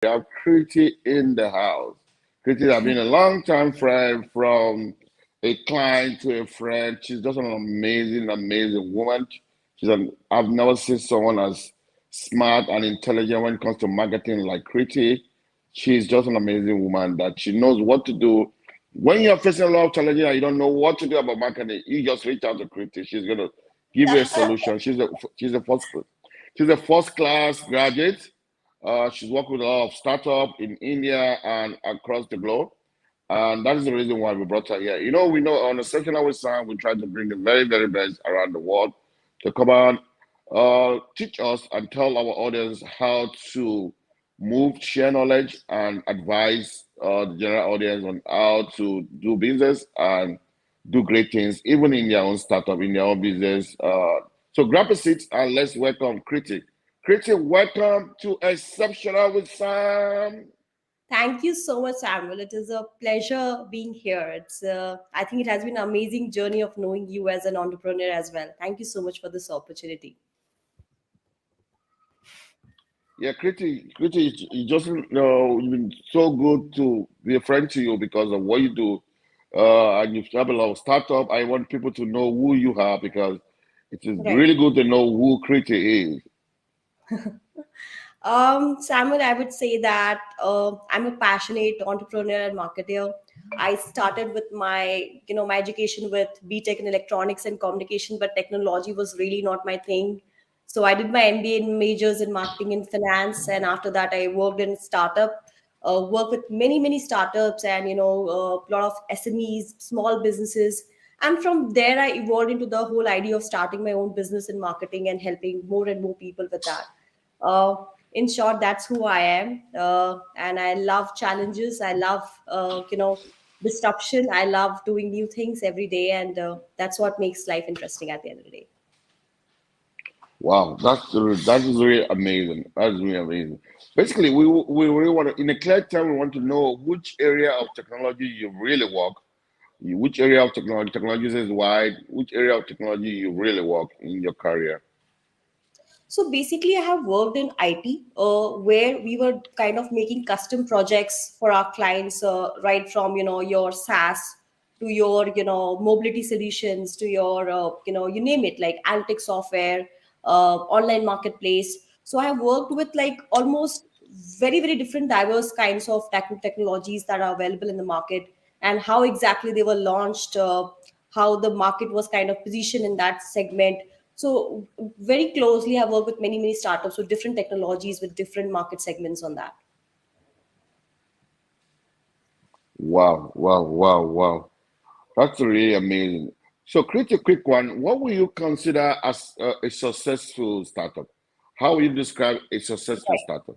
We have Kriti in the house. Kriti has been a long-time friend, from a client to a friend. She's just an amazing, amazing woman. I've never seen someone as smart and intelligent when it comes to marketing like Kriti. She's just an amazing woman that she knows what to do. When you're facing a lot of challenges and you don't know what to do about marketing, you just reach out to Kriti. She's gonna give you a solution. She's a first class graduate. She's worked with a lot of startups in India and across the globe. And that is the reason why we brought her here. We know on the Section Always Sound, we try to bring the very, very best around the world to come on, teach us and tell our audience how to move, share knowledge, and advise the general audience on how to do business and do great things, even in their own startup, in their own business. So grab a seat and let's welcome Kriti. Kriti, welcome to Exceptional with Sam. Thank you so much, Samuel. It is a pleasure being here. I think it has been an amazing journey of knowing you as an entrepreneur as well. Thank you so much for this opportunity. Yeah, Kriti, you just know you've been so good to be a friend to you because of what you do. And you've have a lot of startup. I want people to know who you are because it is Right. really good to know who Kriti is. Samuel, I would say that I'm a passionate entrepreneur and marketer. I started with my education with BTech in electronics and communication, but technology was really not my thing. So I did my MBA in majors in marketing and finance, and after that, I worked in startup, worked with many startups, and a lot of SMEs, small businesses. And from there, I evolved into the whole idea of starting my own business in marketing and helping more and more people with that. Uh, in short, that's who I am, and I love challenges. I love disruption. I love doing new things every day, and that's what makes life interesting at the end of the day. Wow, that is really amazing. That is really amazing. Basically, we really want to, in a clear term, we want to know which area of technology you really work, which area of technology is wide, which area of technology you really work in your career. So basically, I have worked in IT, where we were kind of making custom projects for our clients, right from your SaaS to your mobility solutions to your you name it, like analytics software, online marketplace. So I have worked with like almost very different diverse kinds of technologies that are available in the market, and how exactly they were launched, how the market was kind of positioned in that segment. So very closely, I work with many startups with different technologies with different market segments on that. Wow, wow, wow, wow. That's really amazing. So, create a quick one. What will you consider as a successful startup? How will you describe a successful Right. startup?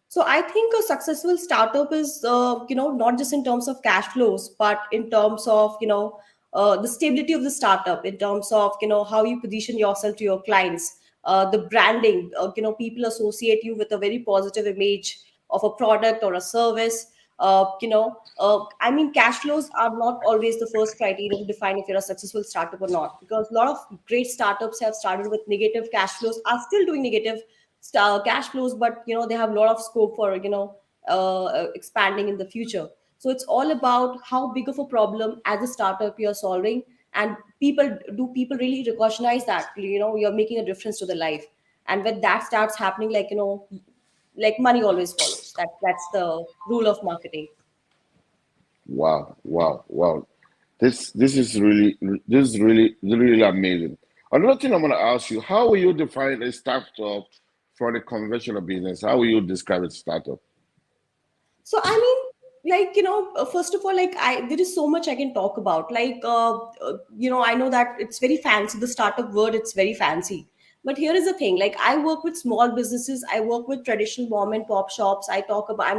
So I think a successful startup is, not just in terms of cash flows, but in terms of, the stability of the startup, in terms of, how you position yourself to your clients, the branding, people associate you with a very positive image of a product or a service. I mean, cash flows are not always the first criteria to define if you're a successful startup or not, because a lot of great startups have started with negative cash flows, are still doing negative cash flows, but they have a lot of scope for expanding in the future. So it's all about how big of a problem as a startup you're solving, and people really recognize that you're making a difference to the life. And when that starts happening, like money always follows. That's the rule of marketing. Wow, wow, wow. This is really amazing. Another thing I'm going to ask you: how will you define a startup for the conventional business? How will you describe a startup? So I mean, first of all, like I there is so much I can talk about. I know that it's very fancy. The startup word, it's very fancy. But here is the thing: like I work with small businesses. I work with traditional mom and pop shops. I'm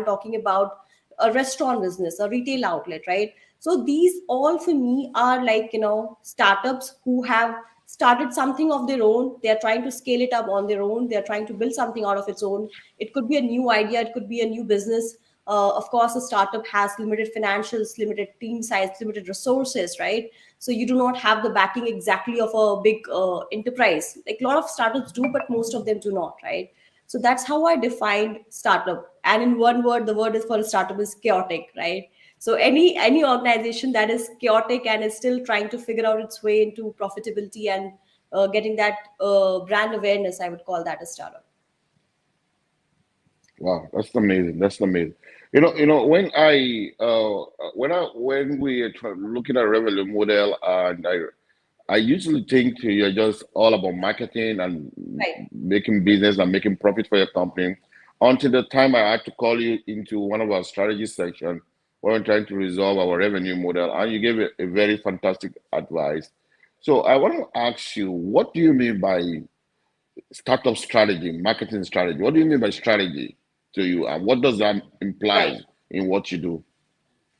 talking about a restaurant business, a retail outlet, right? So these all for me are like startups who have started something of their own. They are trying to scale it up on their own. They are trying to build something out of its own. It could be a new idea. It could be a new business. Of course, a startup has limited financials, limited team size, limited resources, right? So you do not have the backing exactly of a big enterprise. Like a lot of startups do, but most of them do not, right? So that's how I defined startup. And in one word, the word is for a startup is chaotic, right? So any organization that is chaotic and is still trying to figure out its way into profitability and getting that brand awareness, I would call that a startup. Wow, that's amazing. That's amazing. When we are looking at revenue model, and I usually think you're just all about marketing and Right. making business and making profit for your company. Until the time I had to call you into one of our strategy section when we're trying to resolve our revenue model, and you gave a very fantastic advice. So I want to ask you, what do you mean by startup strategy, marketing strategy? What do you mean by strategy to you, and what does that Right. imply in what you do?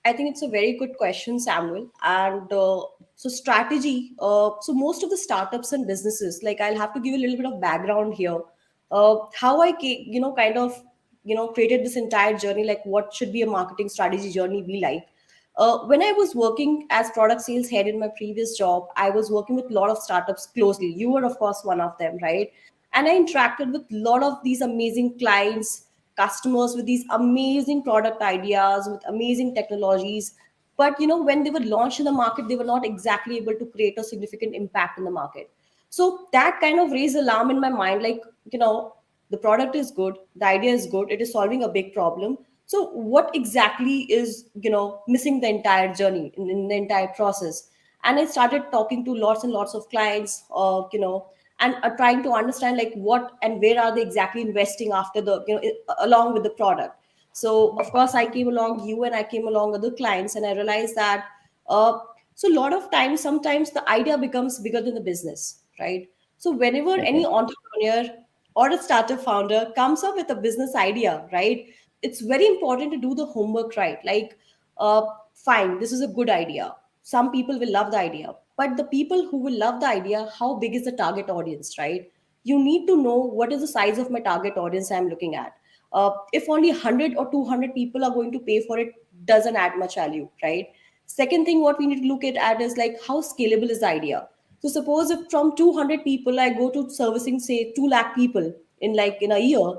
I think it's a very good question, Samuel. And so strategy. So most of the startups and businesses, like I'll have to give you a little bit of background here. How I, kind of, created this entire journey. Like, what should be a marketing strategy journey be like? When I was working as product sales head in my previous job, I was working with a lot of startups closely. You were, of course, one of them, right? And I interacted with a lot of these amazing clients, customers with these amazing product ideas, with amazing technologies. But when they were launched in the market, they were not exactly able to create a significant impact in the market. So that kind of raised alarm in my mind, like, the product is good, the idea is good, it is solving a big problem. So what exactly is missing the entire journey in the entire process? And I started talking to lots and lots of clients, and are trying to understand like what and where are they exactly investing after the along with the product. So of course I came along you and I came along other clients, and I realized that uh, so a lot of times sometimes the idea becomes bigger than the business, right? So whenever any Okay. entrepreneur or a startup founder comes up with a business idea, right, it's very important to do the homework, right? Like, uh, fine, this is a good idea, some people will love the idea, but the people who will love the idea, how big is the target audience, right? You need to know what is the size of my target audience I'm looking at. If only 100 or 200 people are going to pay for it, doesn't add much value, right? Second thing what we need to look at is like how scalable is the idea. So suppose if from 200 people I go to servicing say 2 lakh people in like in a year,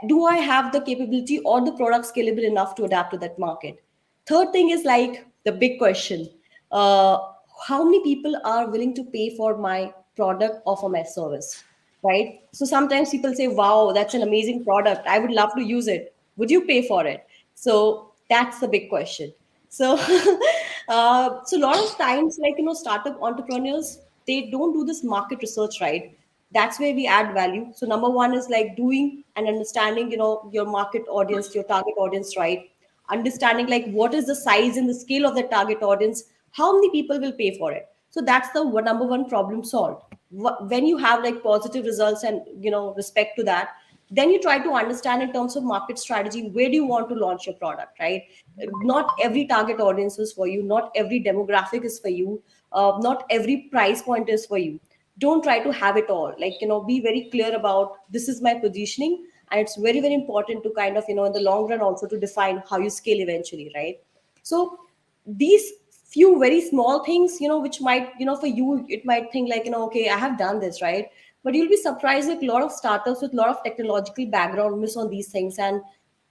do I have the capability or the product scalable enough to adapt to that market? Third thing is like the big question: uh, how many people are willing to pay for my product or for my service? Right. So sometimes people say, "Wow, that's an amazing product. I would love to use it. Would you pay for it?" So that's the big question. So, so a lot of times, like startup entrepreneurs, they don't do this market research, right? That's where we add value. So number one is like doing and understanding your market audience, your target audience, right? Understanding like what is the size and the scale of the target audience, how many people will pay for it. So that's the number one problem solved. When you have like positive results and respect to that, then you try to understand in terms of market strategy, where do you want to launch your product, right? Not every target audience is for you, not every demographic is for you, not every price point is for you. Don't try to have it all, like be very clear about this is my positioning. And it's very very important to kind of in the long run also to define how you scale eventually, right? So these few very small things, which might for you it might think like okay, I have done this, right? But you'll be surprised like a lot of startups with a lot of technological background miss on these things. And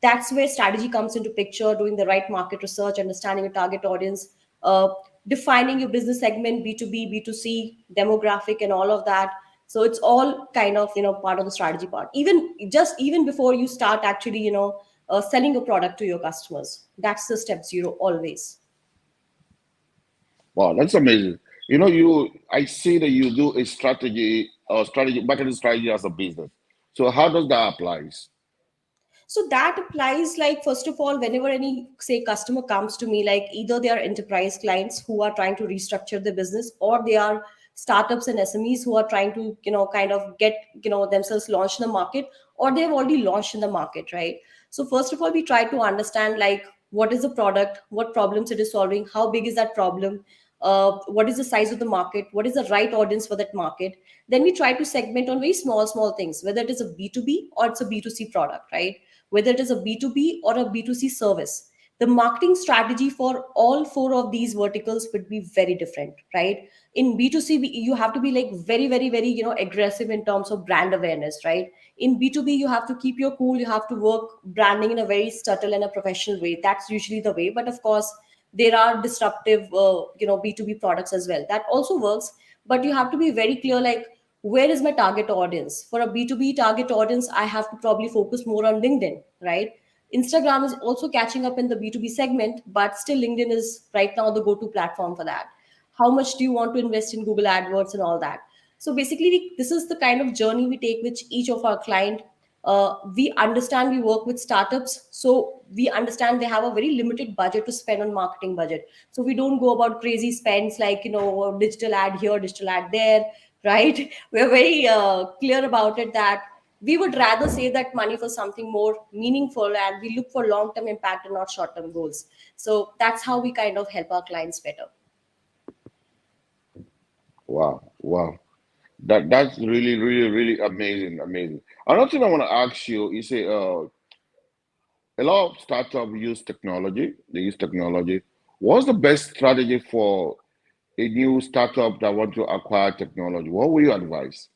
that's where strategy comes into picture: doing the right market research, understanding your target audience, uh, defining your business segment, b2b, b2c, demographic, and all of that. So it's all kind of part of the strategy part, even before you start actually selling a product to your customers. That's the step zero always. Wow, that's amazing. I see that you do a marketing strategy as a business. So how does that apply? So that applies like first of all, whenever any say customer comes to me, like either they are enterprise clients who are trying to restructure their business, or they are startups and SMEs who are trying to kind of get themselves launched in the market, or they have already launched in the market, right? So first of all, we try to understand like what is the product, what problems it is solving, how big is that problem, what is the size of the market, what is the right audience for that market. Then we try to segment on very small things, whether it is a B2B or it's a B2C product, right? Whether it is a B2B or a B2C service. the marketing strategy for all four of these verticals would be very different, right? In B2C, you have to be like very, very, very, aggressive in terms of brand awareness, right? In B2B, you have to keep your cool, you have to work branding in a very subtle and a professional way. That's usually the way. But of course, there are disruptive, B2B products as well. That also works. But you have to be very clear, like, where is my target audience? For a B2B target audience, I have to probably focus more on LinkedIn, right? Instagram is also catching up in the B2B segment, but still LinkedIn is right now the go-to platform for that. How much do you want to invest in Google AdWords and all that? So basically, this is the kind of journey we take with each of our client. We understand we work with startups, so we understand they have a very limited budget to spend on marketing budget. So we don't go about crazy spends like digital ad here, digital ad there, right? We're very clear about it that we would rather save that money for something more meaningful, and we look for long term impact and not short term goals. So that's how we kind of help our clients better. Wow, wow. That's really, really, really amazing, amazing. Another thing I want to ask you is a lot of startups use technology. They use technology. What's the best strategy for a new startup that want to acquire technology? What will you advise?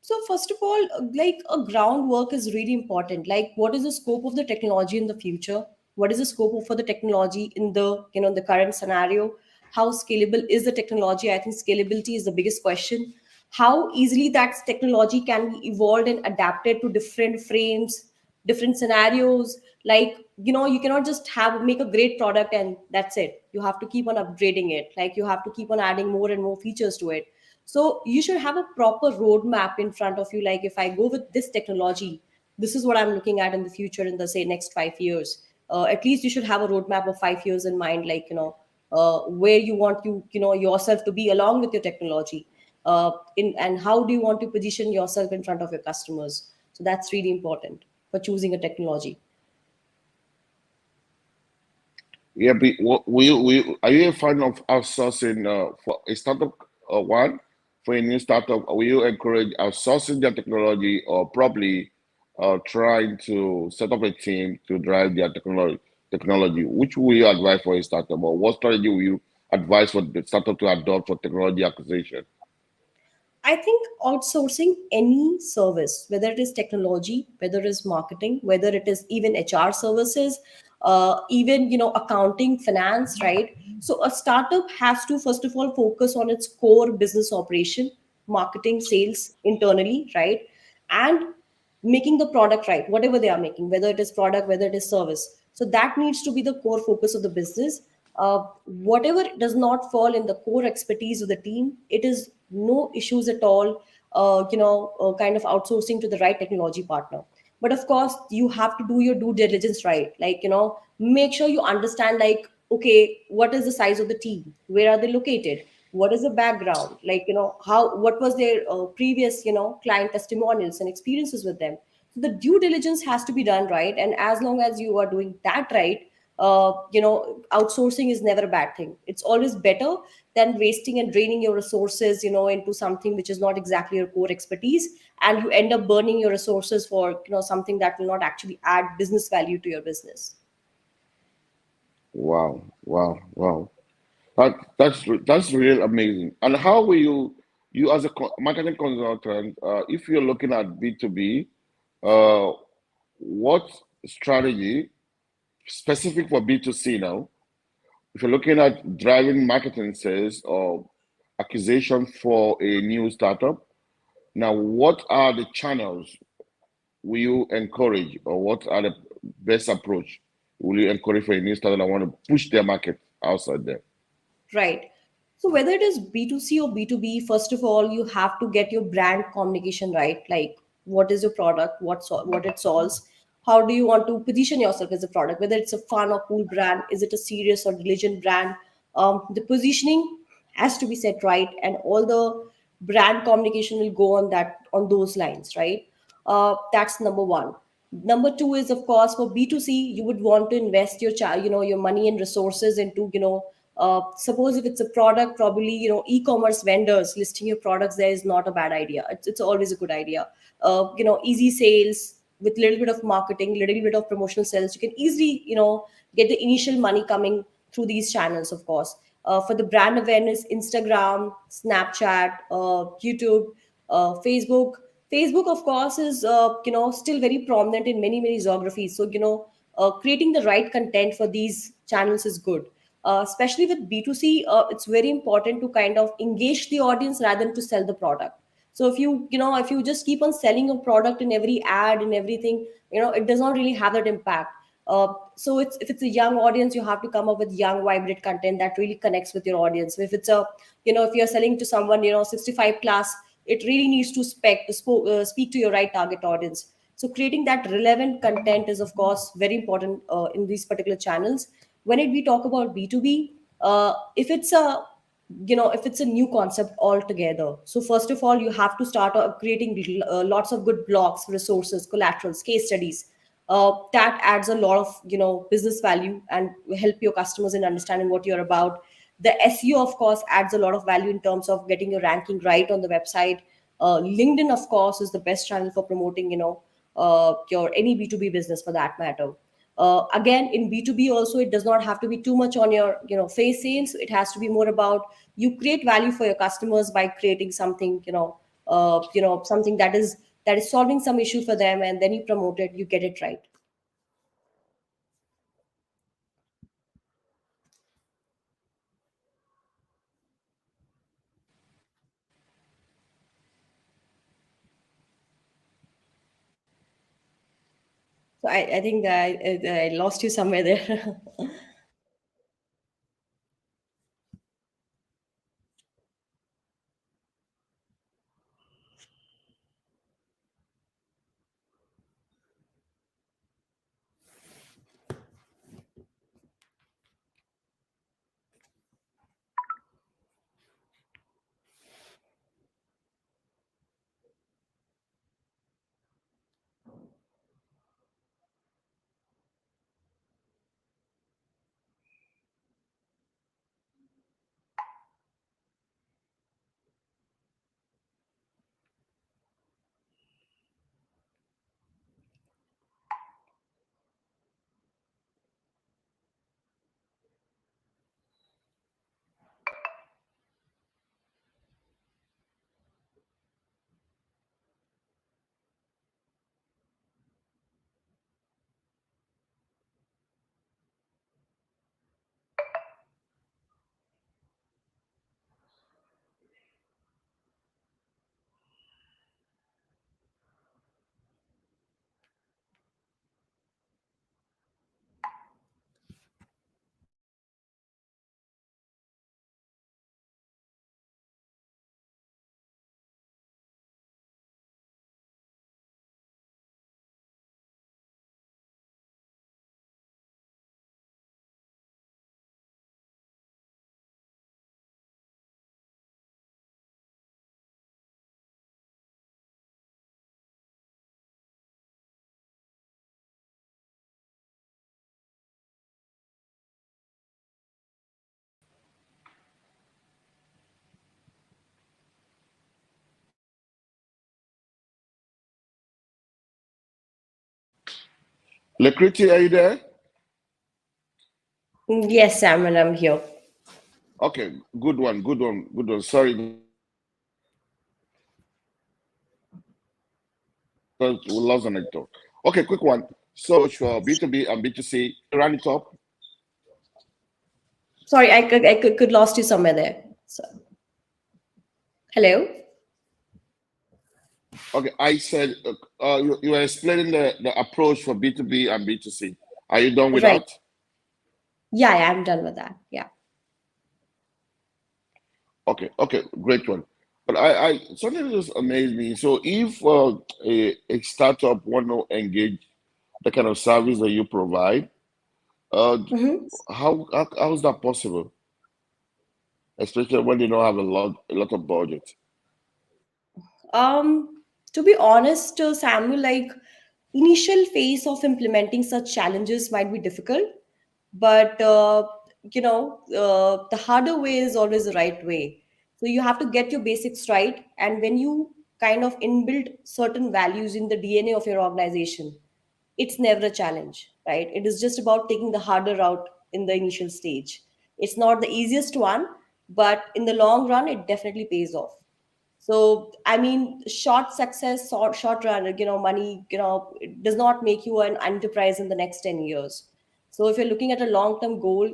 So first of all, like a groundwork is really important. Like, what is the scope of the technology in the future? What is the scope for the technology in the the current scenario? How scalable is the technology? I think scalability is the biggest question. How easily that technology can be evolved and adapted to different frames, different scenarios. Like, you cannot just have make a great product and that's it. You have to keep on upgrading it. Like, you have to keep on adding more and more features to it. So you should have a proper roadmap in front of you. Like, if I go with this technology, this is what I'm looking at in the future in the say next 5 years. At least you should have a roadmap of 5 years in mind, like where you want yourself to be along with your technology, in and how do you want to position yourself in front of your customers. So that's really important for choosing a technology. Yeah, are you a fan of outsourcing for a startup one? For a new startup, will you encourage outsourcing their technology or probably trying to set up a team to drive their technology? Which will you advise for a startup, or what strategy will you advise for the startup to adopt for technology acquisition? I think outsourcing any service, whether it is technology, whether it is marketing, whether it is even HR services, even accounting, finance, right? So a startup has to first of all focus on its core business operation, marketing, sales internally, right, and making the product right, whatever they are making, whether it is product, whether it is service. So that needs to be the core focus of the business. Whatever does not fall in the core expertise of the team, it is no issues at all. Kind of outsourcing to the right technology partner. But of course, you have to do your due diligence right. Like, make sure you understand, like, okay, what is the size of the team? Where are they located? What is the background? Like, how, what was their previous, client testimonials and experiences with them? So the due diligence has to be done right. And as long as you are doing that right, outsourcing is never a bad thing. It's always better than wasting and draining your resources, into something which is not exactly your core expertise, and you end up burning your resources for something that will not actually add business value to your business. Wow, wow, wow. That's really amazing. And how will you as a marketing consultant, if you're looking at B2B, uh, what strategy specific for B2C now? If you're looking at driving marketing sales or acquisition for a new startup, now what are the channels will you encourage, or what are the best approach will you encourage for a new startup that want to push their market outside there? Right. So whether it is B2C or B2B, first of all, you have to get your brand communication right. Like, what is your product, what it solves, how do you want to position yourself as a product, whether it's a fun or cool brand, is it a serious or diligent brand? The positioning has to be set right, and all the brand communication will go on that, on those lines, right? That's number one. Number two is, of course, for B2C, you would want to invest your money and resources into, suppose if it's a product, probably, e-commerce vendors listing your products there is not a bad idea. It's always a good idea. Easy sales, with little bit of marketing, little bit of promotional sales, you can easily, get the initial money coming through these channels, of course. For the brand awareness, Instagram, Snapchat, YouTube, Facebook. Facebook, of course, is still very prominent in many geographies. So creating the right content for these channels is good. Especially with B2C, it's very important to kind of engage the audience rather than to sell the product. So if you just keep on selling a product in every ad and everything, it does not really have that impact. So if it's a young audience, you have to come up with young, vibrant content that really connects with your audience. If it's a, if you're selling to someone, 65 plus, it really needs to speak to your right target audience. So creating that relevant content is, of course, very important in these particular channels. When we talk about B2B, if it's a new concept altogether, so first of all, you have to start creating lots of good blogs, resources, collaterals, case studies. That adds a lot of business value and help your customers in understanding what you're about. The SEO, of course, adds a lot of value in terms of getting your ranking right on the website. LinkedIn, of course, is the best channel for promoting your any B2B business for that matter. Again, in B2B also, it does not have to be too much on your face sales. It has to be more about you create value for your customers by creating something, something that is solving some issue for them, and then you promote it, you get it right. So I think that I lost you somewhere there. Lekriti, are you there? Yes, Sam, and I'm here. Okay, good one, good one, good one. Sorry, because we lost on it though. Okay, quick one. So for B2B and B2C, run it up. Sorry, I could lost you somewhere there. So, hello. Okay, I said you were explaining the approach for B2B and B2C. Are you done with Right. that? Yeah, I'm done with that. Yeah. Okay, okay, great one. But I something just amazed me. So if a startup want to engage the kind of service that you provide, uh, Mhm. how is that possible? Especially when they don't have a lot of budget. To be honest, Samuel, like initial phase of implementing such challenges might be difficult, but the harder way is always the right way. So you have to get your basics right, and when you kind of inbuilt certain values in the DNA of your organization, it's never a challenge, right? It is just about taking the harder route in the initial stage. It's not the easiest one, but in the long run, it definitely pays off. So, I mean, short success, short run, money, it does not make you an enterprise in the next 10 years. So, if you're looking at a long term goal,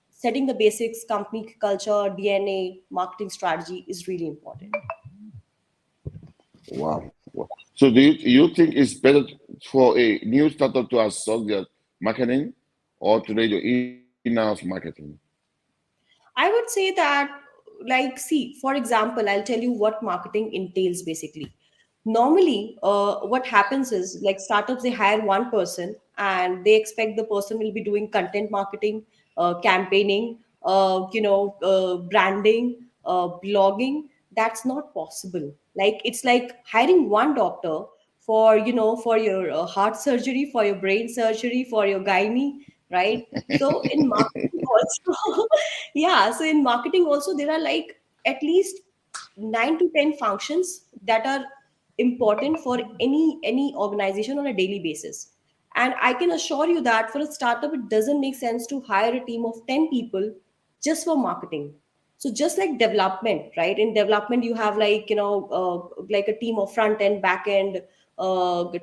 setting the basics, company culture, DNA, marketing strategy is really important. Wow. Wow. So do you think it's better for a new startup to outsource their marketing or to do in-house marketing? I would say that, like, see, for example, I'll tell you what marketing entails basically. Normally, what happens is like startups, they hire one person and they expect the person will be doing content marketing, campaigning, branding, blogging. That's not possible. Like, it's like hiring one doctor for your heart surgery, for your brain surgery, for your gynae, right? So in marketing also, yeah, so in marketing also there are like at least 9 to 10 functions that are important for any organization on a daily basis. And I can assure you that for a startup it doesn't make sense to hire a team of 10 people just for marketing. So just like development, right? In development you have like like a team of front end, back end,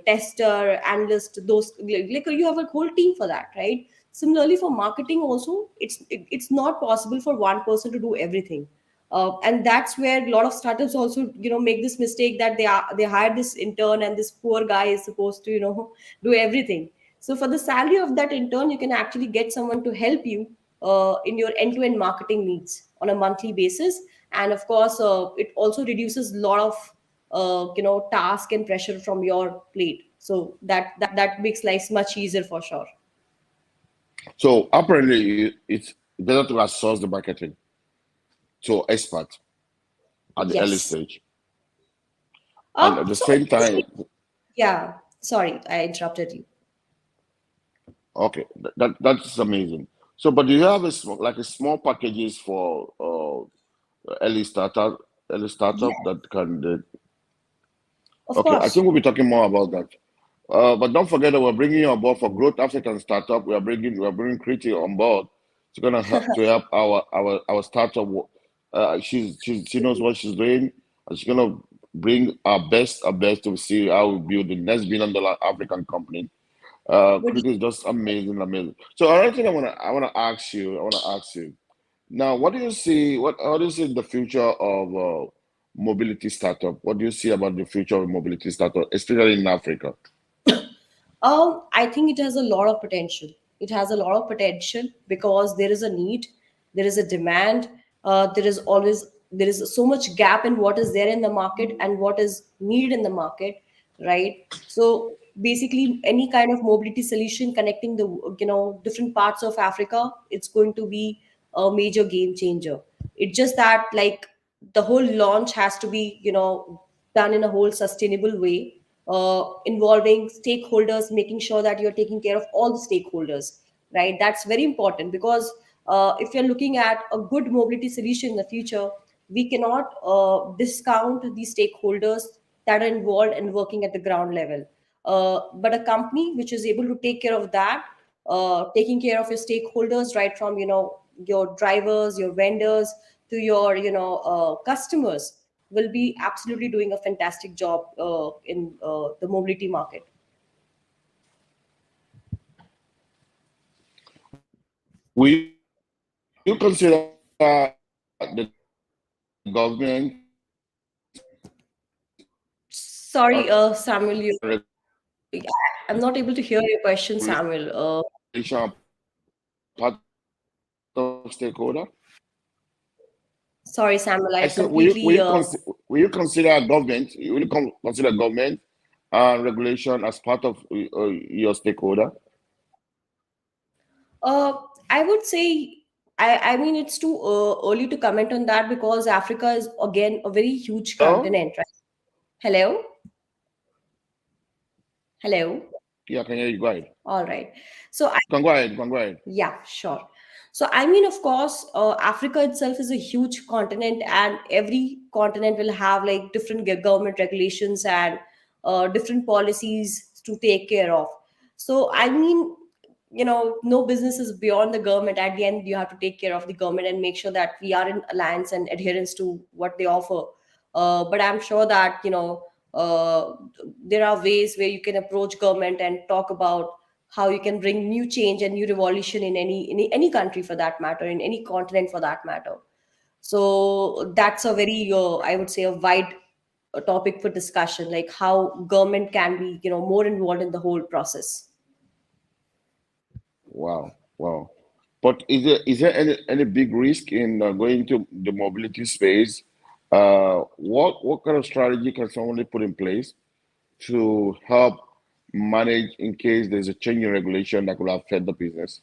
tester, analyst, those like you have a whole team for that, right? Similarly for marketing also, it's not possible for one person to do everything. And that's where a lot of startups also make this mistake that they hire this intern and this poor guy is supposed to do everything. So for the salary of that intern you can actually get someone to help you in your end-to-end marketing needs on a monthly basis. And of course it also reduces a lot of task and pressure from your plate, so that makes life much easier for sure. So apparently it's better to outsource the marketing to expert at the early Yes. stage. And at the So same time, yeah, sorry, I interrupted you. okay, that's amazing. So, but do you have like a small packages for early startup Yeah, that can of okay, I think course. we'll be talking more about that. But don't forget that we're bringing you on board for Growth African Startup. We are bringing Kriti on board. She's gonna help to help our startup. She knows what she's doing, and she's gonna bring our best to see how we build the next $1 billion African company. What do Kriti is just amazing, amazing. So another thing I wanna ask you now. What do you see? How do you see the future of mobility startup? What do you see about the future of mobility startup, especially in Africa? I think it has a lot of potential. It has a lot of potential because there is a need, there is a demand, there is so much gap in what is there in the market and what is needed in the market, right? So basically, any kind of mobility solution connecting the different parts of Africa, it's going to be a major game changer. It's just that like the whole launch has to be done in a whole sustainable way, involving stakeholders, making sure that you're taking care of all the stakeholders, right? That's very important because if you're looking at a good mobility solution in the future, we cannot discount the stakeholders that are involved and working at the ground level. But a company which is able to take care of that, taking care of your stakeholders, right from your drivers, your vendors, to your customers, will be absolutely doing a fantastic job in the mobility market. Will you consider the government and Sorry, Samuel, I'm not able to hear your question, Samuel. regulation part of stakeholder? Sorry, Samuel, I I said, will you will completely. you consider will you consider government? Will you consider government regulation as part of your stakeholder? Uh, I would say, I mean, it's too early to comment on that because Africa is again a very huge Hello? continent, right? Hello, hello. Yeah, I can hear you. Go ahead. All right. So I You can go ahead. You can go ahead. Yeah, sure. So, I mean, of course, Africa itself is a huge continent, and every continent will have like different government regulations and different policies to take care of. So, I mean, no business is beyond the government. At the end, you have to take care of the government and make sure that we are in alliance and adherence to what they offer. But I'm sure that, there are ways where you can approach government and talk about how you can bring new change and new revolution in any country for that matter, in any continent for that matter. So that's a very I would say a wide topic for discussion, like how government can be more involved in the whole process. Wow, wow. But is there any big risk in going to the mobility space? What kind of strategy can someone put in place to help manage in case there's a change in regulation that could affect the business?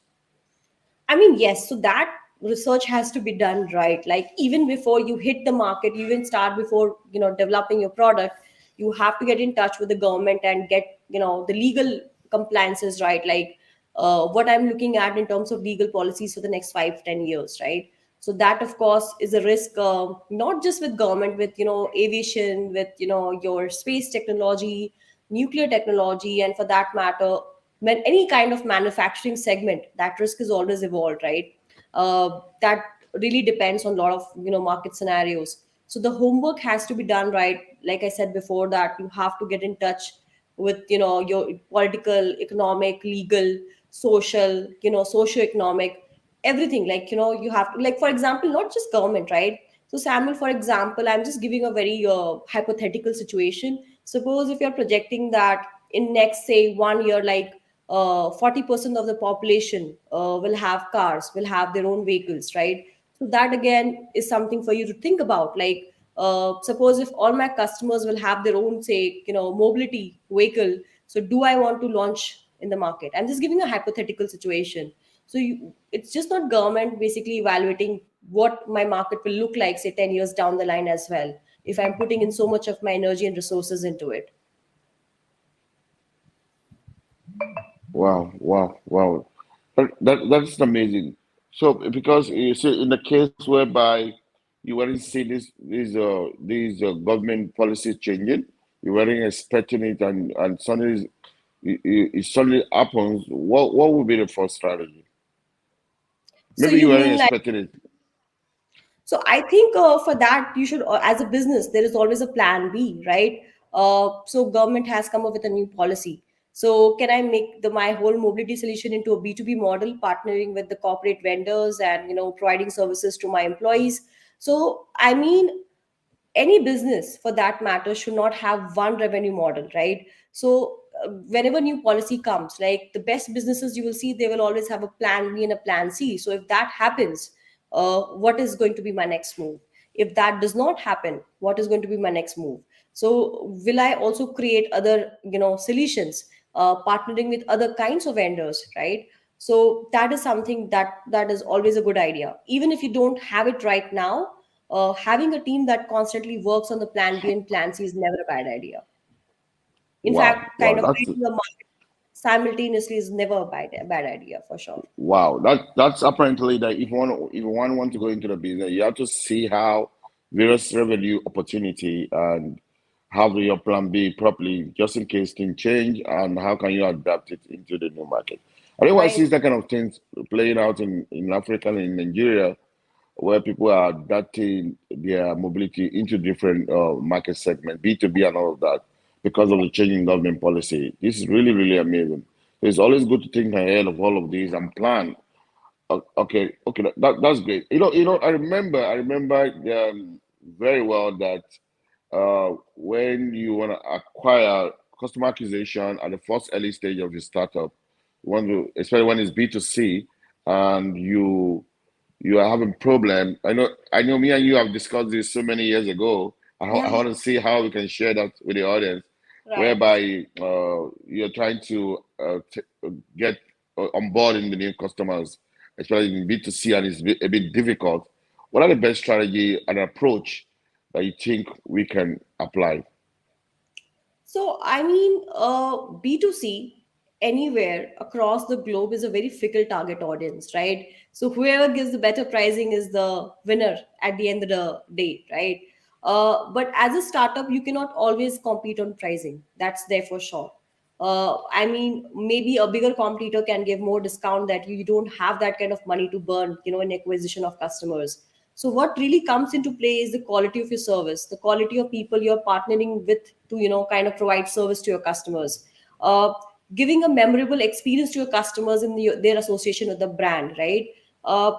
I mean, yes, so that research has to be done, right? Like even before you hit the market, you even start before, developing your product, you have to get in touch with the government and get, the legal compliances, right? Like what I'm looking at in terms of legal policies for the next 5 10 years, right? So that of course is a risk, not just with government, with, aviation, with, your space technology, nuclear technology, and for that matter, when any kind of manufacturing segment, that risk is always evolved, right? That really depends on a lot of market scenarios. So the homework has to be done, right? Like I said before, that you have to get in touch with your political, economic, legal, social, socio-economic, everything. Like you have to, like for example, not just government, right? So Samuel, for example, I'm just giving a very hypothetical situation. Suppose if you're projecting that in next say 1 year, like 40% of the population will have cars, will have their own vehicles, right? So that again is something for you to think about. Like suppose if all my customers will have their own say mobility vehicle, so do I want to launch in the market? I'm just giving a hypothetical situation. So it's just not government basically evaluating what my market will look like say 10 years down the line as well, if I'm putting in so much of my energy and resources into it. Wow, wow, wow. That's amazing. So because you see in the case whereby you weren't see these government policies changing, you weren't expecting it, and suddenly it suddenly happens. What would be the first strategy? So Maybe you you weren't mean like, expecting it. so I think for that you should, as a business, there is always a plan B, right? So government has come up with a new policy. So can I make my whole mobility solution into a B2B model, partnering with the corporate vendors and providing services to my employees? So I mean, any business for that matter should not have one revenue model, right? So whenever new policy comes, like the best businesses you will see, they will always have a plan B and a plan C. So if that happens, what is going to be my next move? If that does not happen, what is going to be my next move? So will I also create other solutions, partnering with other kinds of vendors, right? So that is something that is always a good idea, even if you don't have it right now. Having a team that constantly works on the plan B and plan C is never a bad idea. In Wow, fact, wow, kind of creating the market simultaneously is never a bad idea for sure. wow. That's apparently that if one want to go into the business, you have to see how various revenue opportunity and how do your plan B properly, just in case things change, and how can you adapt it into the new market. I think I Right. see that kind of things playing out in Africa and in Nigeria, where people are adapting their mobility into different market segments, B2B and all of that, because of Yeah. the changing government policy. This is really, really amazing. It's always good to think ahead of all of these and plan. Okay, okay, that's great. I remember very well that when you want to acquire customer acquisition at the first early stage of your startup, you want to, especially when it's B2C, and you are having problem. I know me and you have discussed this so many years ago. I Yeah. want to see how we can share that with the audience, Right. whereby you're trying to get on board in the new customers, especially in B2C, and it's a bit difficult. What are the best strategy and approach that you think we can apply? So I mean, B2C. anywhere across the globe is a very fickle target audience, right? So whoever gives the better pricing is the winner at the end of the day, right? But as a startup, you cannot always compete on pricing. That's there for sure. I mean, maybe a bigger competitor can give more discount that you don't have that kind of money to burn, in acquisition of customers. So what really comes into play is the quality of your service, the quality of people you're partnering with to, kind of provide service to your customers. Uh, Giving a memorable experience to your customers in their association with the brand, right? Uh,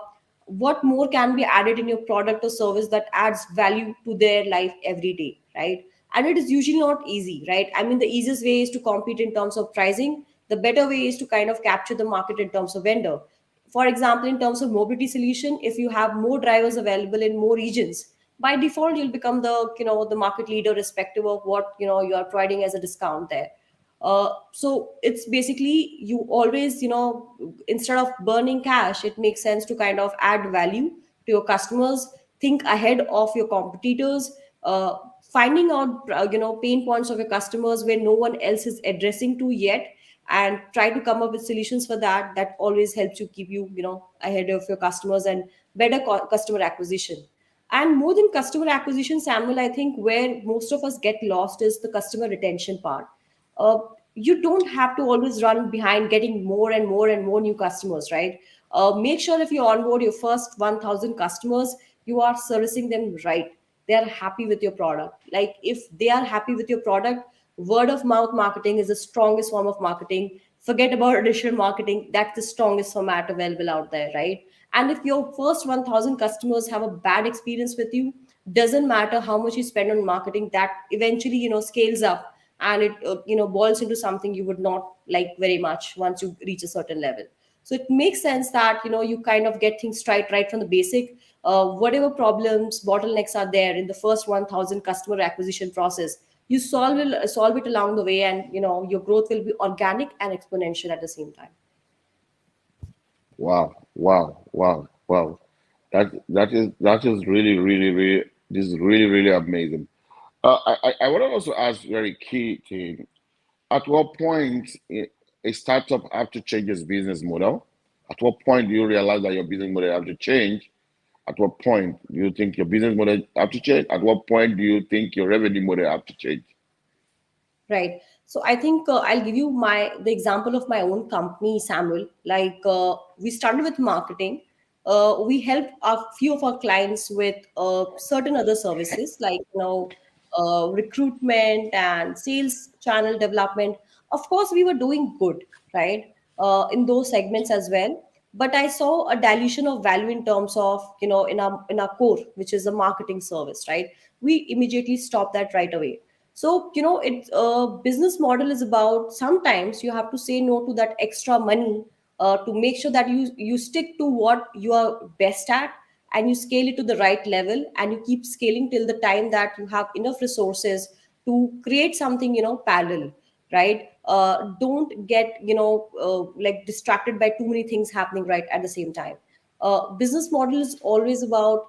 what more can be added in your product or service that adds value to their life every day, right? And it is usually not easy, right? I mean, the easiest way is to compete in terms of pricing. The better way is to kind of capture the market in terms of vendor. For example, in terms of mobility solution, if you have more drivers available in more regions, by default you'll become the market leader, respective of what you are providing as a discount there. So it's basically, you always, instead of burning cash, it makes sense to kind of add value to your customers, think ahead of your competitors, finding out pain points of your customers where no one else is addressing to yet, and try to come up with solutions for that. That always helps you keep ahead of your customers and better customer acquisition. And more than customer acquisition, Samuel, I think where most of us get lost is the customer retention part. uh, you don't have to always run behind getting more and more and more new customers, right? Make sure if you onboard your first 1000 customers, you are servicing them right. They are happy with your product. Like, if they are happy with your product, word of mouth marketing is the strongest form of marketing. Forget about additional marketing. That's the strongest format available out there, right? And if your first 1000 customers have a bad experience with you, doesn't matter how much you spend on marketing, that eventually scales up, and it boils into something you would not like very much once you reach a certain level. So it makes sense that you kind of get things right from the basic. Whatever problems, bottlenecks are there in the first 1000 customer acquisition process, you solve it along the way, and your growth will be organic and exponential at the same time. Wow, wow, wow, wow. That is really, really, really. This is really, really amazing. I want to also ask very key thing. At what point a startup have to change its business model? At what point do you realize that your business model have to change? At what point do you think your business model have to change? At what point do you think your revenue model have to change? Right. So I think I'll give you the example of my own company, Samuel. Like, we started with marketing. We helped a few of our clients with certain other services, like recruitment and sales channel development. Of course, we were doing good, right, in those segments as well. But I saw a dilution of value in terms of in our core, which is a marketing service, right? We immediately stopped that right away. So it business model is about, sometimes you have to say no to that extra money, to make sure that you stick to what you are best at, and you scale it to the right level, and you keep scaling till the time that you have enough resources to create something parallel, right? Don't get like distracted by too many things happening right at the same time. Business model is always about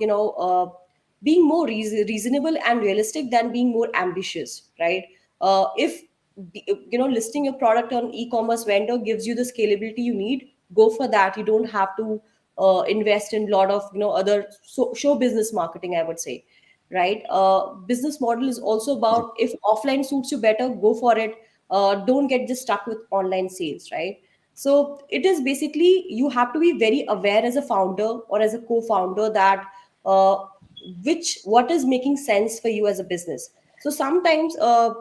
being more reasonable and realistic than being more ambitious, right? If listing your product on e-commerce vendor gives you the scalability you need, go for that. You don't have to invest in a lot of other show business marketing, I would say, right? Business model is also about, if offline suits you better, go for it. Don't get just stuck with online sales, right? So it is basically, you have to be very aware as a founder or as a co-founder that which what is making sense for you as a business. So sometimes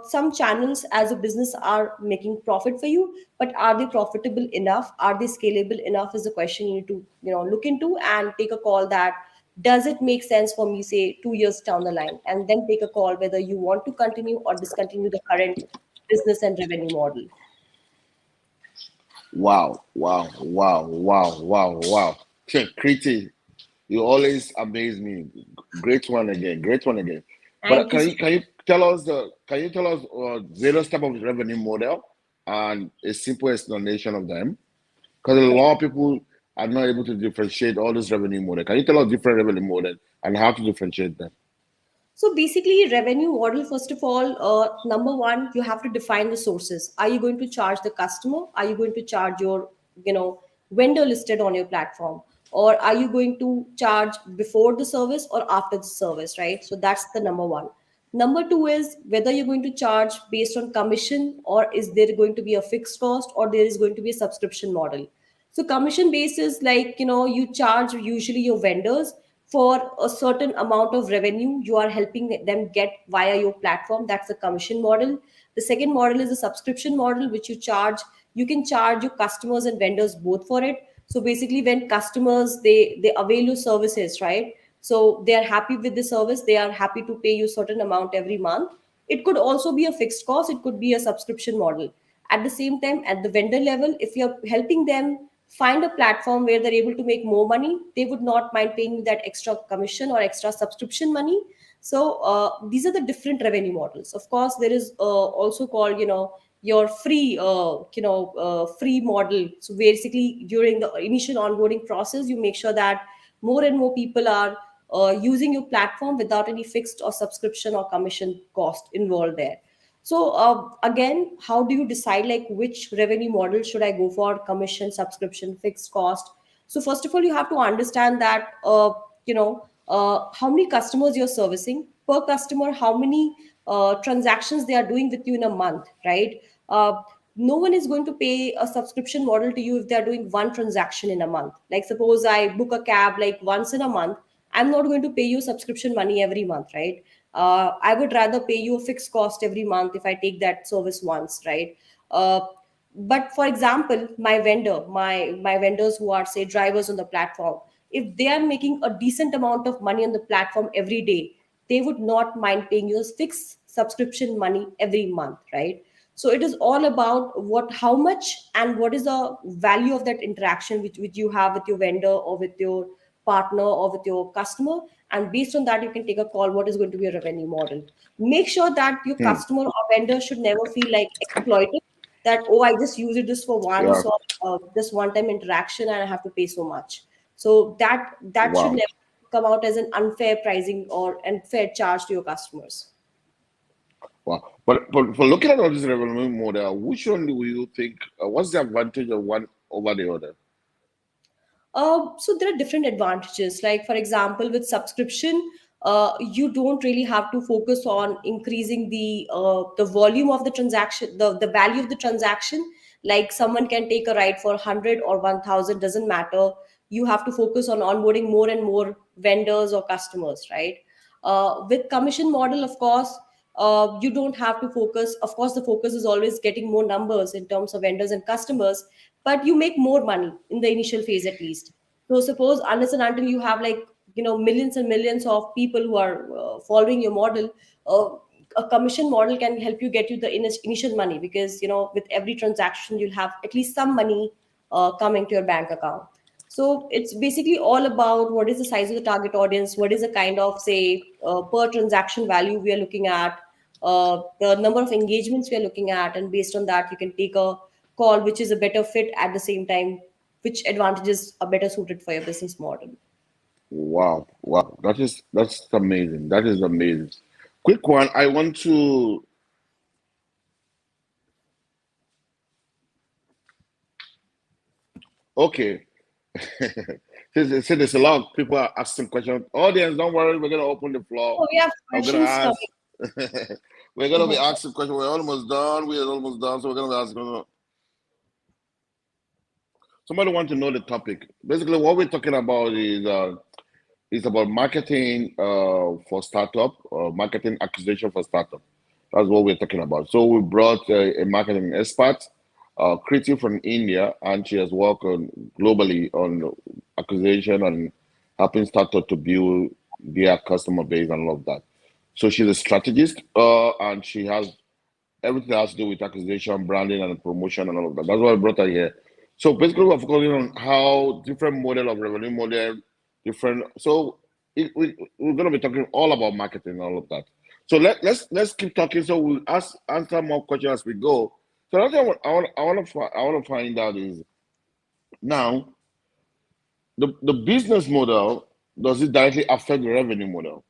some channels as a business are making profit for you, but are they profitable enough, are they scalable enough, is the question you need to look into and take a call that, does it make sense for me, say 2 years down the line, and then take a call whether you want to continue or discontinue the current business and revenue model. Wow, wow, wow, wow, wow, wow. Kriti, you always amaze me. Great one again. Great one again. But Thank you so can you tell us Zero's type of revenue model and a simple explanation of them? Because a much. lot of people are not able to differentiate all this revenue model. Can you tell us different revenue model and how to differentiate them? So basically, revenue model, first of all, number one, you have to define the sources. Are you going to charge the customer? Are you going to charge your, vendor listed on your platform? Or are you going to charge before the service or after the service, right? So that's the number one. Number two is whether you're going to charge based on commission, or is there going to be a fixed cost, or there is going to be a subscription model. So commission basis, like, you charge usually your vendors for a certain amount of revenue you are helping them get via your platform. That's the commission model. The second model is a subscription model, which you can charge your customers and vendors both for it. So basically, when customers, they avail your services, right? So they are happy with the service, they are happy to pay you certain amount every month. It could also be a fixed cost, it could be a subscription model. At the same time, at the vendor level, if you're helping them find a platform where they're able to make more money, they would not mind paying you that extra commission or extra subscription money. So these are the different revenue models. Of course, there is also called, your free free model. So basically, during the initial onboarding process, you make sure that more and more people are using your platform without any fixed or subscription or commission cost involved there. So again, how do you decide like which revenue model should I go for? Commission, subscription, fixed cost. So first of all, you have to understand that how many customers you're servicing per customer, how many transactions they are doing with you in a month, right? No one is going to pay a subscription model to you if they are doing one transaction in a month. Like suppose I book a cab like once in a month, I'm not going to pay you subscription money every month, right? I would rather pay you a fixed cost every month if I take that service once, right? uh, but for example, my vendors who are say drivers on the platform, if they are making a decent amount of money on the platform every day, they would not mind paying you a fixed subscription money every month, right? So it is all about what, how much, and what is the value of that interaction which you have with your vendor or with your partner or with your customer. And based on that, you can take a call what is going to be a revenue model. Make sure that your Hmm. customer or vendor should never feel like exploited, that oh, I just use it just for Yeah. once, or this one time interaction and I have to pay so much. So that should Wow. never come out as an unfair pricing or unfair charge to your customers. Wow. But for looking at all this revenue model, which one do you think, what's the advantage of one over the other? So there are different advantages. Like for example, with subscription, you don't really have to focus on increasing the volume of the transaction, the value of the transaction. Like someone can take a ride for 100 or 1,000, doesn't matter. You have to focus on onboarding more and more vendors or customers, right? With commission model, of course, you don't have to focus. Of course, the focus is always getting more numbers in terms of vendors and customers, but you make more money in the initial phase at least. So suppose unless and until you have like millions and millions of people who are following your model, uh, a commission model can help you get you the initial money, because with every transaction you'll have at least some money coming to your bank account. So it's basically all about what is the size of the target audience, what is the kind of say per transaction value we are looking at, the number of engagements we are looking at, and based on that you can take a call which is a better fit, at the same time which advantages are better suited for your business model. Wow. Wow. That's amazing. That is amazing. Quick one. I want to, okay. Since there's a lot of people are asking questions. Audience, don't worry, we're gonna open the floor. Oh, we have I'm gonna questions ask. coming. We're gonna be Mhm. asking questions. We're almost done. We're almost done. So we're gonna be asking. Somebody want to know the topic. Basically, what we're talking about is it's about marketing for startup, marketing acquisition for startup. That's what we're talking about. So we brought a marketing expert, Kriti from India, and she has worked globally on acquisition and helping startup to build their customer base and all of that. So she's a strategist, and she has everything that has to do with acquisition, branding, and promotion and all of that. That's why I brought her here. So basically, we're focusing on how different model of revenue model, different. So we're going to be talking all about marketing and all of that. So let's keep talking. So we'll answer more questions as we go. So another thing I want to find out is now the business model, does it directly affect the revenue model?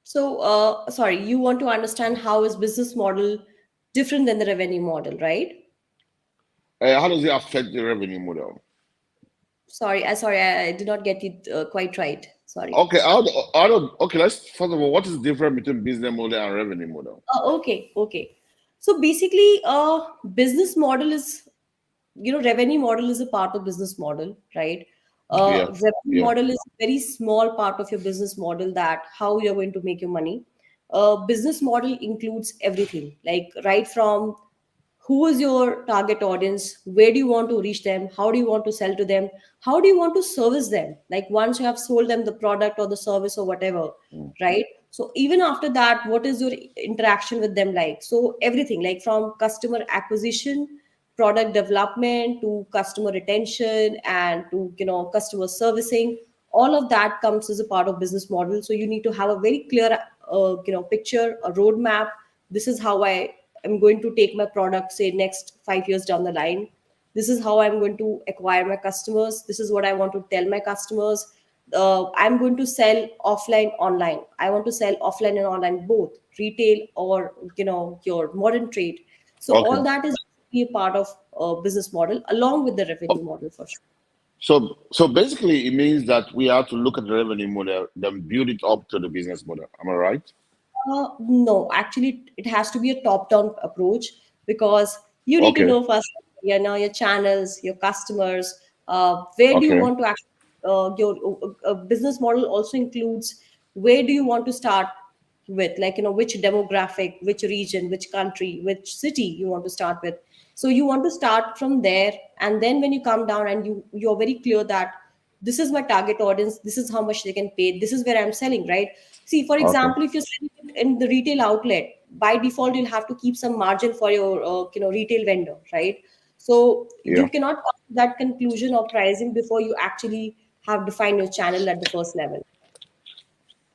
So, sorry, you want to understand how is business model different than the revenue model, right? How does it affect the revenue model? Sorry, I did not get it quite right. Sorry. Okay, okay, let's first of all, what is the difference between business model and revenue model? Okay. So basically, business model is, revenue model is a part of business model, right? Yeah, Revenue yeah. model is a very small part of your business model, that how you're going to make your money. Business model includes everything, like right from who is your target audience, where do you want to reach them, how do you want to sell to them, how do you want to service them, like once you have sold them the product or the service or whatever, Mm. right? So even after that, what is your interaction with them like? So everything, like from customer acquisition, product development, to customer retention, and to customer servicing, all of that comes as a part of business model. So you need to have a very clear picture, a roadmap. This is how I am going to take my product, say next 5 years down the line. This is how I'm going to acquire my customers. This is what I want to tell my customers. I'm going to sell offline, online. I want to sell offline and online, both retail or your modern trade. So all Okay. that is a part of business model along with the revenue model for sure. So basically, it means that we have to look at the revenue model, then build it up to the business model. Am I right? No, actually, it has to be a top-down approach, because you need to Okay. know first, your channels, your customers. Where do you Okay. want to actually? Your business model also includes where do you want to start with, like which demographic, which region, which country, which city you want to start with. So you want to start from there, and then when you come down and you're very clear that this is my target audience, this is how much they can pay, this is where I'm selling, right? See, for Okay. example, if you're selling it in the retail outlet, by default you'll have to keep some margin for your retail vendor, right? So Yeah. you cannot come to that conclusion of pricing before you actually have defined your channel at the first level.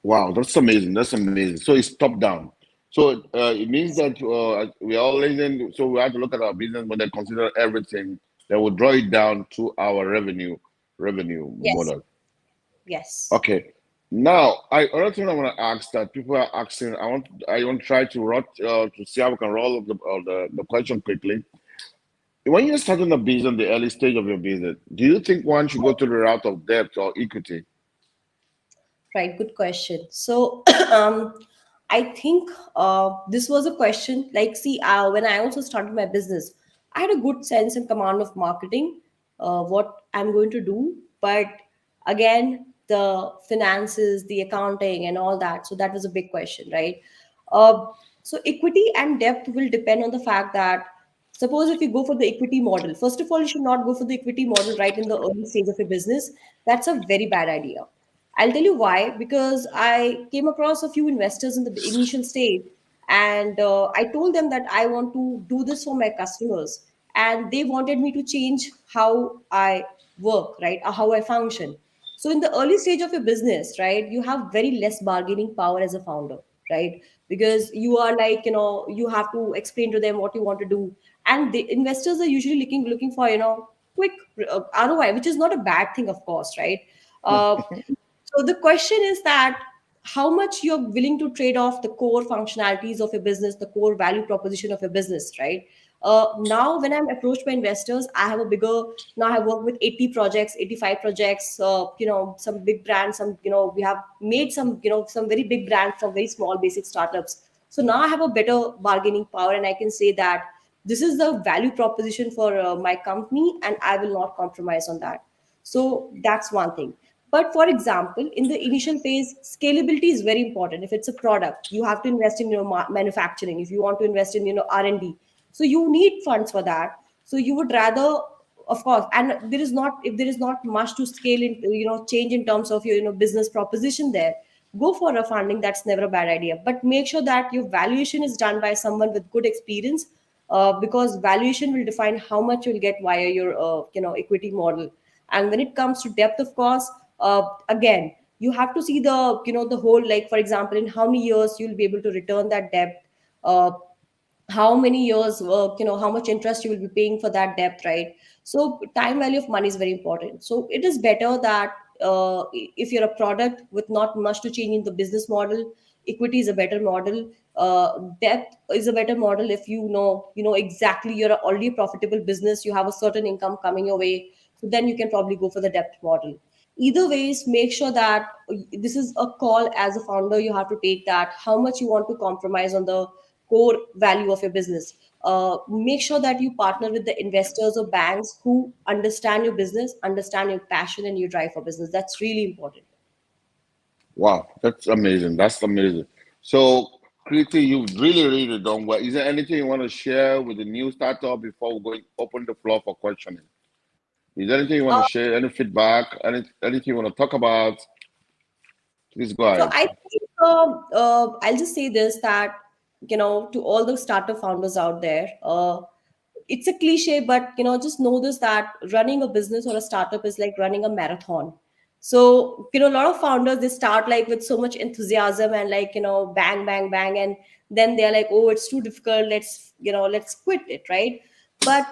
Wow, that's amazing. That's amazing. So it's top down. So it means Yes. that we are always in. So we have to look at our business model, consider everything that will draw it down to our revenue Yes. model. Yes. Okay. Now, another thing I want to ask that people are asking. I want to try to see how we can roll up the question quickly. When you're starting a business, the early stage of your business, do you think one should go to the route of debt or equity? Right, good question. So, I think this was a question. Like, see, when I also started my business, I had a good sense and command of marketing, what I'm going to do. But again, the finances, the accounting, and all that. So that was a big question, right? Uh, so equity and depth will depend on the fact that, suppose if you go for the equity model, first of all, you should not go for the equity model right in the early stage of your business. That's a very bad idea. I'll tell you why. Because I came across a few investors in the initial stage, and I told them that I want to do this for my customers, and they wanted me to change how I work, right, or how I function. So in the early stage of your business, right, you have very less bargaining power as a founder, right? Because you are like, you have to explain to them what you want to do, and the investors are usually looking for quick ROI, which is not a bad thing, of course, right? Uh, so the question is that how much you're willing to trade off the core functionalities of your business, the core value proposition of your business, right? Now, when I'm approached by investors, I have a bigger. Now I work with 80 projects, 85 projects. Some big brands. Some we have made some very big brands from very small basic startups. So now I have a better bargaining power, and I can say that this is the value proposition for my company, and I will not compromise on that. So that's one thing. But for example, in the initial phase, scalability is very important. If it's a product, you have to invest in manufacturing. If you want to invest in R&D, so you need funds for that. So you would rather, of course, and there is not, if there is not much to scale in, change in terms of your business proposition there, go for a funding. That's never a bad idea. But make sure that your valuation is done by someone with good experience, because valuation will define how much you'll get via your equity model. And when it comes to depth, of course, again, you have to see the the whole, like for example, in how many years you'll be able to return that debt, uh, how many years, how much interest you will be paying for that debt, right? So time value of money is very important. So it is better that if you're a product with not much to change in the business model, equity is a better model. Debt is a better model if you know exactly you're already a profitable business, you have a certain income coming your way, so then you can probably go for the debt model. Either ways, make sure that this is a call as a founder you have to take, that how much you want to compromise on the core value of your business. Make sure that you partner with the investors or banks who understand your business, understand your passion and your drive for business. That's really important. Wow, that's amazing. That's amazing. So, Kriti, you've really done well. Is there anything you want to share with the new startup before we go open the floor for questioning? Is there anything you want to Uh, share? Any feedback? Anything you want to talk about? Please go so ahead. I think I'll just say this, that to all the startup founders out there, it's a cliche, but just know this, that running a business or a startup is like running a marathon. So a lot of founders, they start like with so much enthusiasm and like bang bang bang, and then they're like, oh, it's too difficult, let's quit it, right? But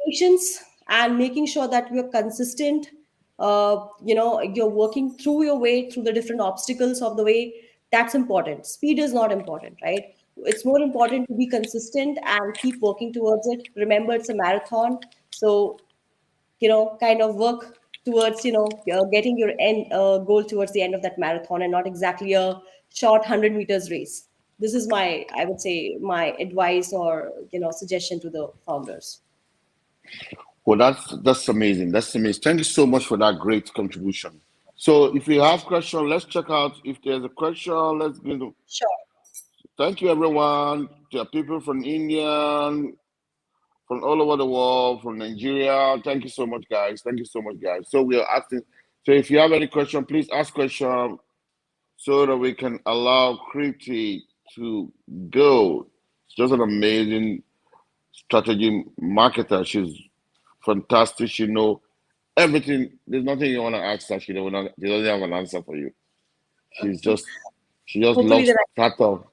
patience and making sure that you're consistent, you're working through your way through the different obstacles of the way, that's important. Speed is not important, right? It's more important to be consistent and keep working towards it. Remember, it's a marathon. So kind of work towards getting your end goal towards the end of that marathon, and not exactly a short 100 meters race. This is my, I would say, my advice or suggestion to the founders. Well, that's amazing. That's amazing. Thank you so much for that great contribution. So, if you have questions, let's check out. If there's a question, let's go. Sure. Thank you, everyone. To people from India, from all over the world, from Nigeria. Thank you so much, guys. Thank you so much, guys. So we are asking. So if you have any question, please ask question so that we can allow Kriti to go. She's just an amazing strategy marketer. She's fantastic. She know everything. There's nothing you want to ask her. She doesn't have an answer for you. She's just she just Hopefully loves the startup.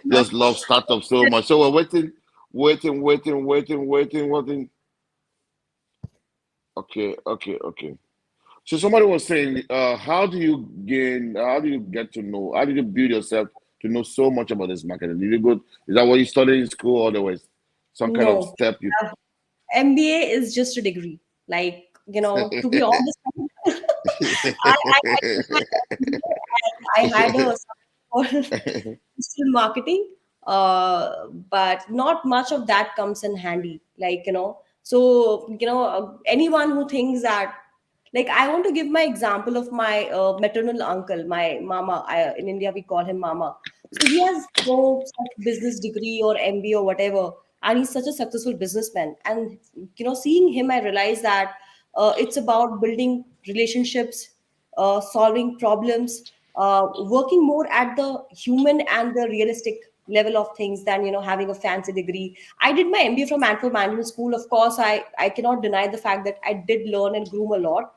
Just loves startup so much. So we're waiting. Okay. So somebody was saying, how do you get to know, how did you build yourself to know so much about this marketing? Did you go, is that what you studied in school, or there was some kind of no. step you? MBA is just a degree. Like, to be honest, I had a for digital marketing, but not much of that comes in handy. Like, so, anyone who thinks that, like, I want to give my example of my maternal uncle, my mama. In India, we call him mama. So he has no such business degree or MBA or whatever, and he's such a successful businessman. And seeing him, I realized that it's about building relationships, solving problems, working more at the human and the realistic level of things than having a fancy degree. I did my MBA from Antwerp Management School. Of course, I cannot deny the fact that I did learn and groom a lot,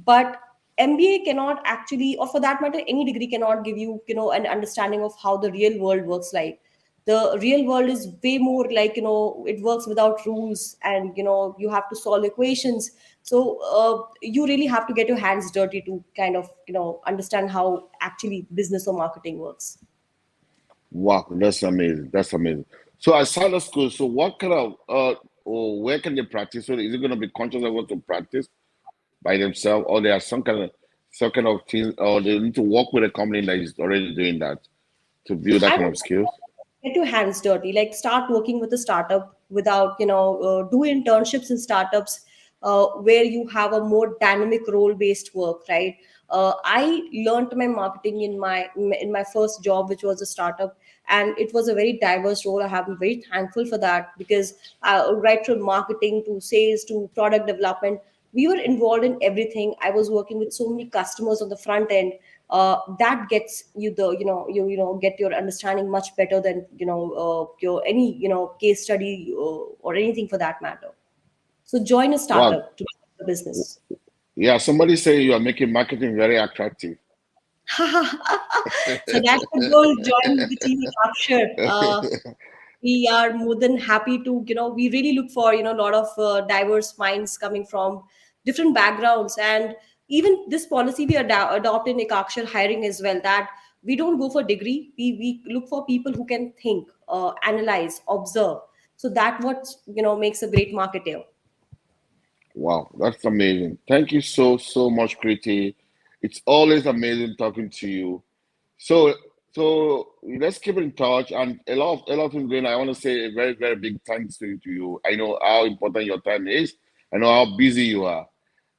but MBA cannot actually, or for that matter, any degree cannot give you an understanding of how the real world works. Like, the real world is way more like it works without rules, and you have to solve equations. So you really have to get your hands dirty to kind of understand how actually business or marketing works. Wow, that's amazing. That's amazing. So outside of school, so what kind of or where can they practice? So is it going to be conscious of what to practice by themselves, or there are some kind of things, or they need to work with a company that is already doing that to build that I kind would of skills? get your hands dirty, like start working with a startup, without do internships in startups, where you have a more dynamic role based work, right? I learned my marketing in my first job, which was a startup, and it was a very diverse role. I have been very thankful for that, because right from marketing to sales to product development, we were involved in everything. I was working with so many customers on the front end. That gets you the get your understanding much better than your any case study, or anything for that matter. So join a Wow. startup to build a business. Yeah, somebody say you are making marketing very attractive. So that's the goal. Join the team at Ekakshar. We are more than happy to we really look for a lot of diverse minds coming from different backgrounds. And even this policy we adopt in Ekakshar hiring as well, that we don't go for degree. We look for people who can think, analyze, observe. So that what makes a great marketer. Wow, that's amazing. Thank you so much, Kriti. It's always amazing talking to you. So so let's keep in touch, and a lot of things going. I want to say a very big thanks to you. I know how important your time is. I know how busy you are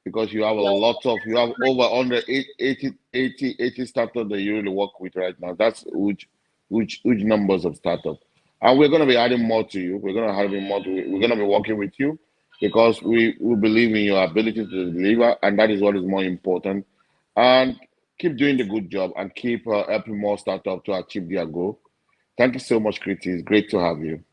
because you have over 180 startups that you really work with right now. That's huge numbers of startups. And we're going to be adding more to you. We're going to be working with you because we believe in your ability to deliver, and that is what is more important. And keep doing the good job and keep helping more startups to achieve their goal. Thank you so much, Kriti. It's great to have you.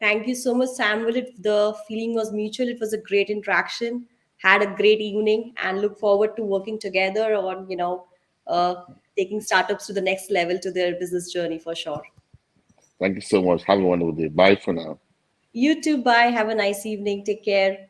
Thank you so much, Samuel. The feeling was mutual. It was a great interaction. Had a great evening, and look forward to working together on uh, taking startups to the next level to their business journey for sure. Thank you so much. Have a wonderful day. Bye for now. You too. Bye. Have a nice evening. Take care.